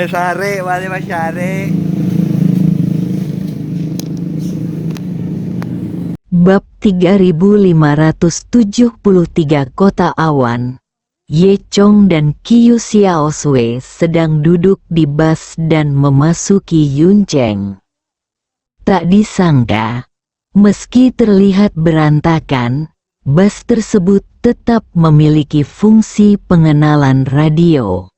Sare, wali Mas Sare. Bab 3573 Kota Awan. Ye Chong dan Qiu Xiaosui sedang duduk di bus dan memasuki Yuncheng. Tak disangka, meski terlihat berantakan, bus tersebut tetap memiliki fungsi pengenalan radio.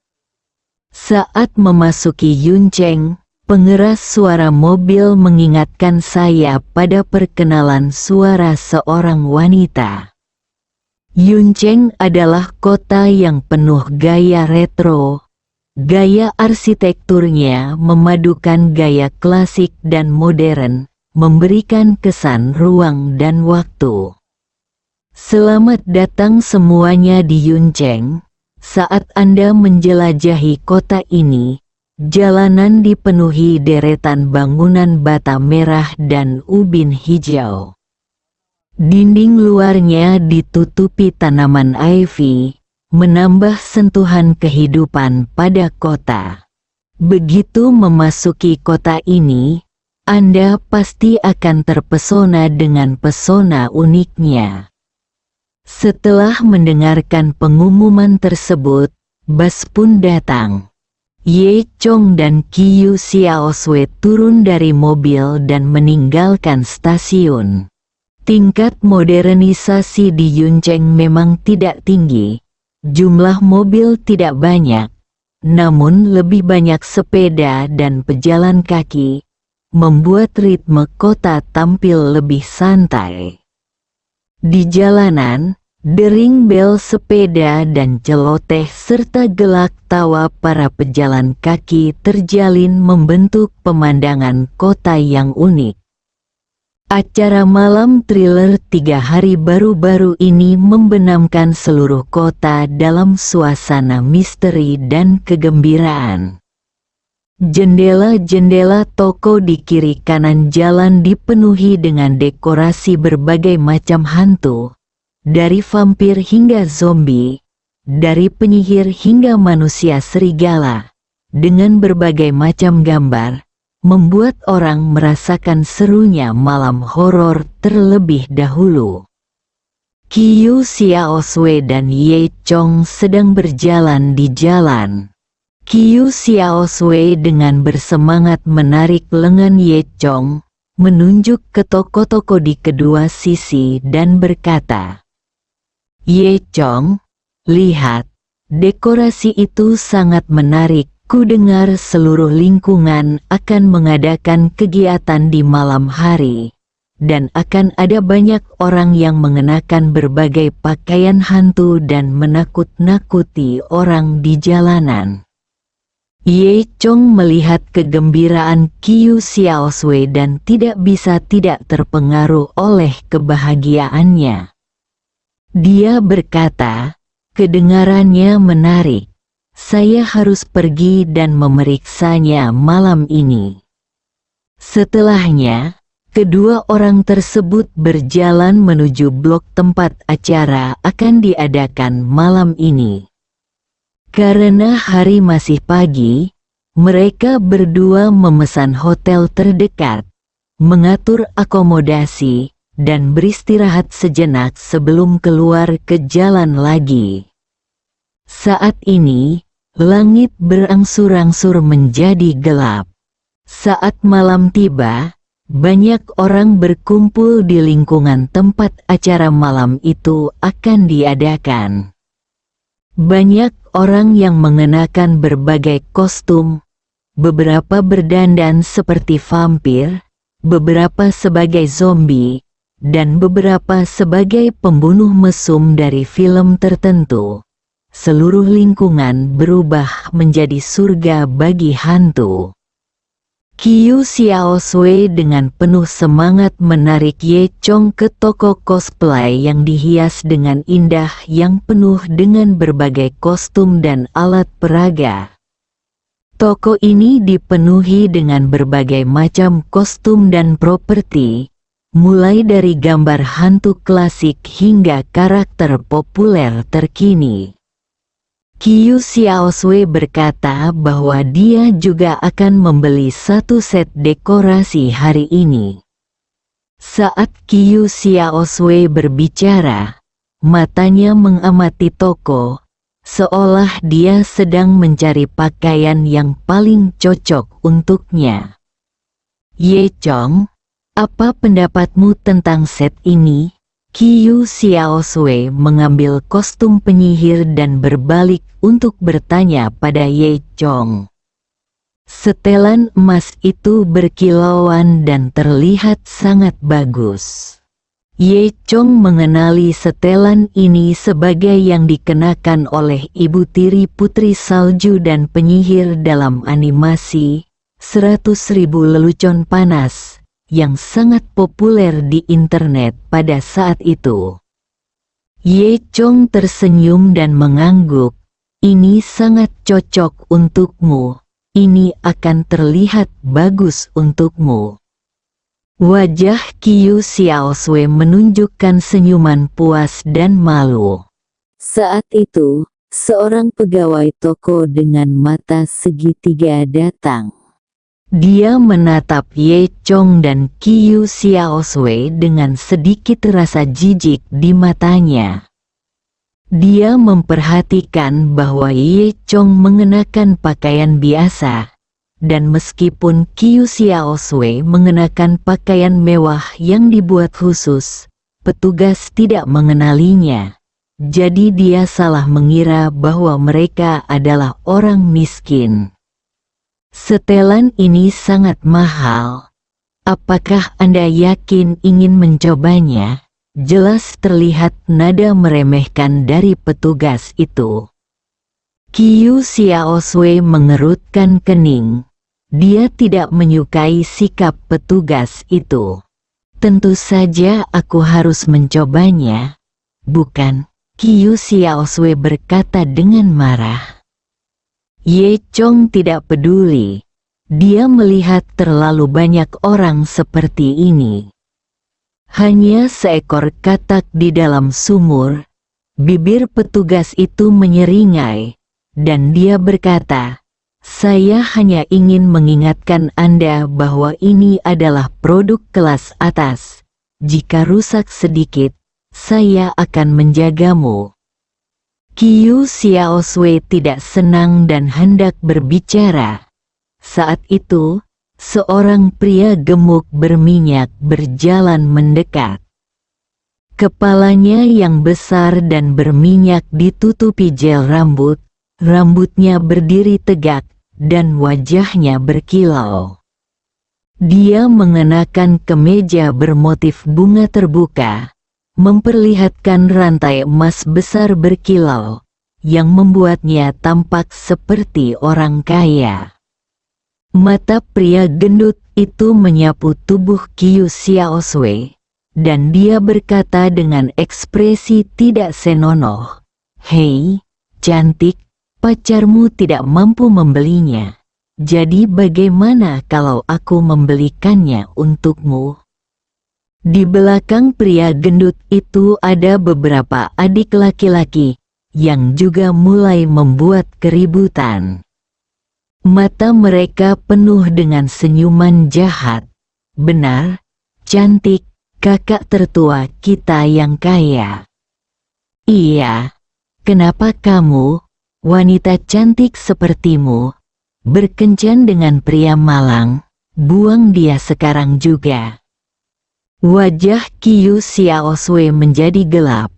Saat memasuki Yuncheng, pengeras suara mobil mengingatkan saya pada perkenalan suara seorang wanita. Yuncheng adalah kota yang penuh gaya retro. Gaya arsitekturnya memadukan gaya klasik dan modern, memberikan kesan ruang dan waktu. Selamat datang semuanya di Yuncheng. Saat Anda menjelajahi kota ini, jalanan dipenuhi deretan bangunan bata merah dan ubin hijau. Dinding luarnya ditutupi tanaman ivy, menambah sentuhan kehidupan pada kota. Begitu memasuki kota ini, Anda pasti akan terpesona dengan pesona uniknya. Setelah mendengarkan pengumuman tersebut, bus pun datang. Ye Chong dan Qiu Xiaosui turun dari mobil dan meninggalkan stasiun. Tingkat modernisasi di Yuncheng memang tidak tinggi. Jumlah mobil tidak banyak, namun lebih banyak sepeda dan pejalan kaki, membuat ritme kota tampil lebih santai. Di jalanan, dering bel sepeda dan celoteh serta gelak tawa para pejalan kaki terjalin membentuk pemandangan kota yang unik. Acara malam thriller 3 hari baru-baru ini membenamkan seluruh kota dalam suasana misteri dan kegembiraan. Jendela-jendela toko di kiri kanan jalan dipenuhi dengan dekorasi berbagai macam hantu, dari vampir hingga zombie, dari penyihir hingga manusia serigala, dengan berbagai macam gambar, membuat orang merasakan serunya malam horor terlebih dahulu. Qiu Xiaosui dan Ye Chong sedang berjalan di jalan. Qiu Xiaosui dengan bersemangat menarik lengan Ye Chong, menunjuk ke toko-toko di kedua sisi dan berkata, "Ye Chong, lihat, dekorasi itu sangat menarik. Ku dengar seluruh lingkungan akan mengadakan kegiatan di malam hari, dan akan ada banyak orang yang mengenakan berbagai pakaian hantu dan menakut-nakuti orang di jalanan." Ye Chong melihat kegembiraan Qiu Xiaosui dan tidak bisa tidak terpengaruh oleh kebahagiaannya. Dia berkata, "Kedengarannya menarik. Saya harus pergi dan memeriksanya malam ini." Setelahnya, kedua orang tersebut berjalan menuju blok tempat acara akan diadakan malam ini. Karena hari masih pagi, mereka berdua memesan hotel terdekat, mengatur akomodasi, dan beristirahat sejenak sebelum keluar ke jalan lagi. Saat ini, langit berangsur-angsur menjadi gelap. Saat malam tiba, banyak orang berkumpul di lingkungan tempat acara malam itu akan diadakan. Banyak orang yang mengenakan berbagai kostum, beberapa berdandan seperti vampir, beberapa sebagai zombie, dan beberapa sebagai pembunuh mesum dari film tertentu. Seluruh lingkungan berubah menjadi surga bagi hantu. Qiu Xiaosui dengan penuh semangat menarik Ye Chong ke toko cosplay yang dihias dengan indah yang penuh dengan berbagai kostum dan alat peraga. Toko ini dipenuhi dengan berbagai macam kostum dan properti, mulai dari gambar hantu klasik hingga karakter populer terkini. Qiu Xiaosui berkata bahwa dia juga akan membeli satu set dekorasi hari ini. Saat Qiu Xiaosui berbicara, matanya mengamati toko, seolah dia sedang mencari pakaian yang paling cocok untuknya. Ye Chong, apa pendapatmu tentang set ini? Qiu Xiaosui mengambil kostum penyihir dan berbalik untuk bertanya pada Ye Chong. Setelan emas itu berkilauan dan terlihat sangat bagus. Ye Chong mengenali setelan ini sebagai yang dikenakan oleh ibu tiri Putri Salju dan penyihir dalam animasi 100.000 Lelucon Panas yang sangat populer di internet pada saat itu. Ye Chong tersenyum dan mengangguk, "Ini sangat cocok untukmu. Ini akan terlihat bagus untukmu." Wajah Qiu Xiaosui menunjukkan senyuman puas dan malu. Saat itu, seorang pegawai toko dengan mata segitiga datang. Dia menatap Ye Chong dan Qiu Xiaosui dengan sedikit rasa jijik di matanya. Dia memperhatikan bahwa Ye Chong mengenakan pakaian biasa, dan meskipun Qiu Xiaosui mengenakan pakaian mewah yang dibuat khusus, petugas tidak mengenalinya. Jadi dia salah mengira bahwa mereka adalah orang miskin. Setelan ini sangat mahal. Apakah Anda yakin ingin mencobanya? Jelas terlihat nada meremehkan dari petugas itu. Qiu Xiaosui mengerutkan kening. Dia tidak menyukai sikap petugas itu. Tentu saja aku harus mencobanya, bukan? Qiu Xiaosui berkata dengan marah. Ye Chong tidak peduli. Dia melihat terlalu banyak orang seperti ini. Hanya seekor katak di dalam sumur. Bibir petugas itu menyeringai, dan dia berkata, "Saya hanya ingin mengingatkan Anda bahwa ini adalah produk kelas atas. Jika rusak sedikit, saya akan menjagamu." Qiu Xiaosui tidak senang dan hendak berbicara. Saat itu, seorang pria gemuk berminyak berjalan mendekat. Kepalanya yang besar dan berminyak ditutupi gel rambut, rambutnya berdiri tegak, dan wajahnya berkilau. Dia mengenakan kemeja bermotif bunga terbuka, memperlihatkan rantai emas besar berkilau, yang membuatnya tampak seperti orang kaya. Mata pria gendut itu menyapu tubuh Qiu Xiaosui, dan dia berkata dengan ekspresi tidak senonoh, "Hei, cantik, pacarmu tidak mampu membelinya. Jadi bagaimana kalau aku membelikannya untukmu?" Di belakang pria gendut itu ada beberapa adik laki-laki, yang juga mulai membuat keributan. Mata mereka penuh dengan senyuman jahat. "Benar, cantik, kakak tertua kita yang kaya." "Iya, kenapa kamu, wanita cantik sepertimu, berkencan dengan pria malang? Buang dia sekarang juga." Wajah Qiu Xiaosui menjadi gelap,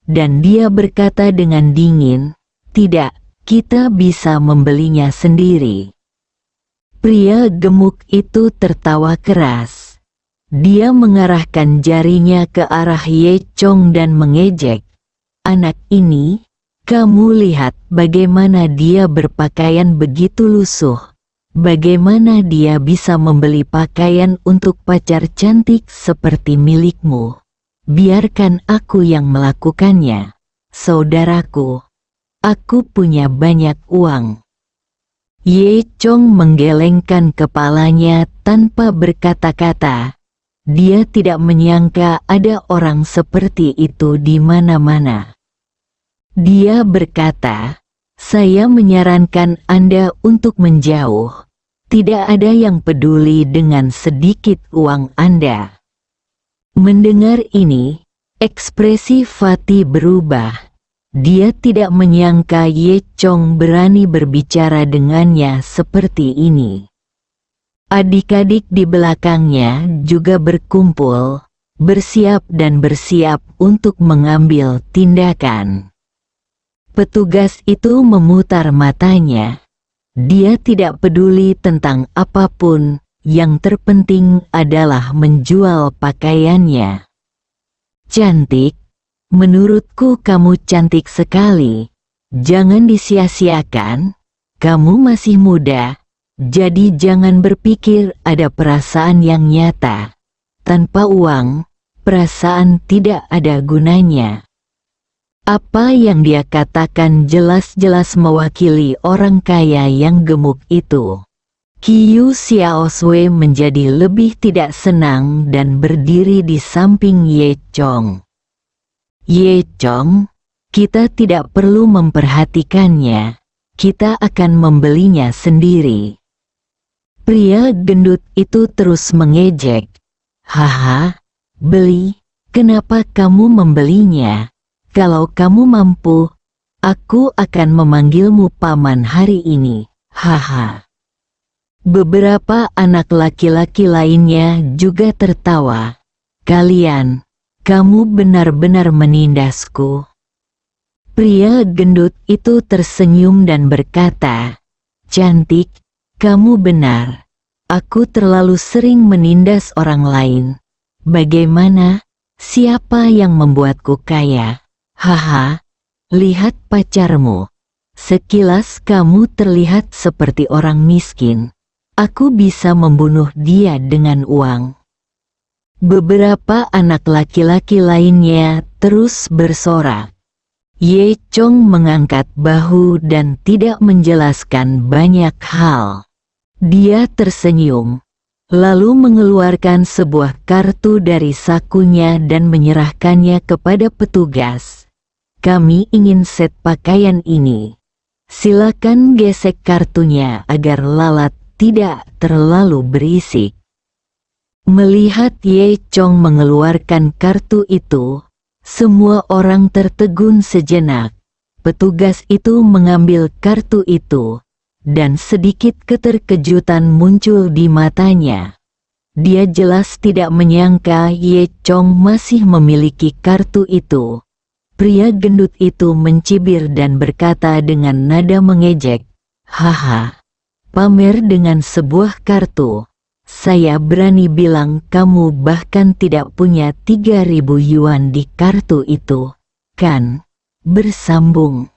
dan dia berkata dengan dingin, "Tidak, kita bisa membelinya sendiri." Pria gemuk itu tertawa keras. Dia mengarahkan jarinya ke arah Ye Chong dan mengejek, "Anak ini, kamu lihat bagaimana dia berpakaian begitu lusuh. Bagaimana dia bisa membeli pakaian untuk pacar cantik seperti milikmu? Biarkan aku yang melakukannya, saudaraku. Aku punya banyak uang." Ye Chong menggelengkan kepalanya tanpa berkata-kata. Dia tidak menyangka ada orang seperti itu di mana-mana. Dia berkata, Saya menyarankan Anda untuk menjauh. Tidak ada yang peduli dengan sedikit uang Anda. Mendengar ini, ekspresi Fatih berubah. Dia tidak menyangka Ye Chong berani berbicara dengannya seperti ini. Adik-adik di belakangnya juga berkumpul, bersiap untuk mengambil tindakan. Petugas itu memutar matanya. Dia tidak peduli tentang apapun, yang terpenting adalah menjual pakaiannya. Cantik, menurutku kamu cantik sekali. Jangan disia-siakan, kamu masih muda, jadi jangan berpikir ada perasaan yang nyata. Tanpa uang, perasaan tidak ada gunanya. Apa yang dia katakan jelas-jelas mewakili orang kaya yang gemuk itu. Qiu Xiaoswei menjadi lebih tidak senang dan berdiri di samping Ye Chong. Ye Chong, kita tidak perlu memperhatikannya, kita akan membelinya sendiri. Pria gendut itu terus mengejek. Haha, beli, kenapa kamu membelinya? Kalau kamu mampu, aku akan memanggilmu paman hari ini. Haha. Beberapa anak laki-laki lainnya juga tertawa. Kamu benar-benar menindasku. Pria gendut itu tersenyum dan berkata, cantik, kamu benar. Aku terlalu sering menindas orang lain. Bagaimana? Siapa yang membuatku kaya? Haha, lihat pacarmu. Sekilas kamu terlihat seperti orang miskin. Aku bisa membunuh dia dengan uang. Beberapa anak laki-laki lainnya terus bersorak. Ye Chong mengangkat bahu dan tidak menjelaskan banyak hal. Dia tersenyum, lalu mengeluarkan sebuah kartu dari sakunya dan menyerahkannya kepada petugas. Kami ingin set pakaian ini. Silakan gesek kartunya agar lalat tidak terlalu berisik. Melihat Ye Chong mengeluarkan kartu itu, semua orang tertegun sejenak. Petugas itu mengambil kartu itu, dan sedikit keterkejutan muncul di matanya. Dia jelas tidak menyangka Ye Chong masih memiliki kartu itu. Pria gendut itu mencibir dan berkata dengan nada mengejek, haha, pamer dengan sebuah kartu. Saya berani bilang kamu bahkan tidak punya 3.000 yuan di kartu itu, kan? Bersambung.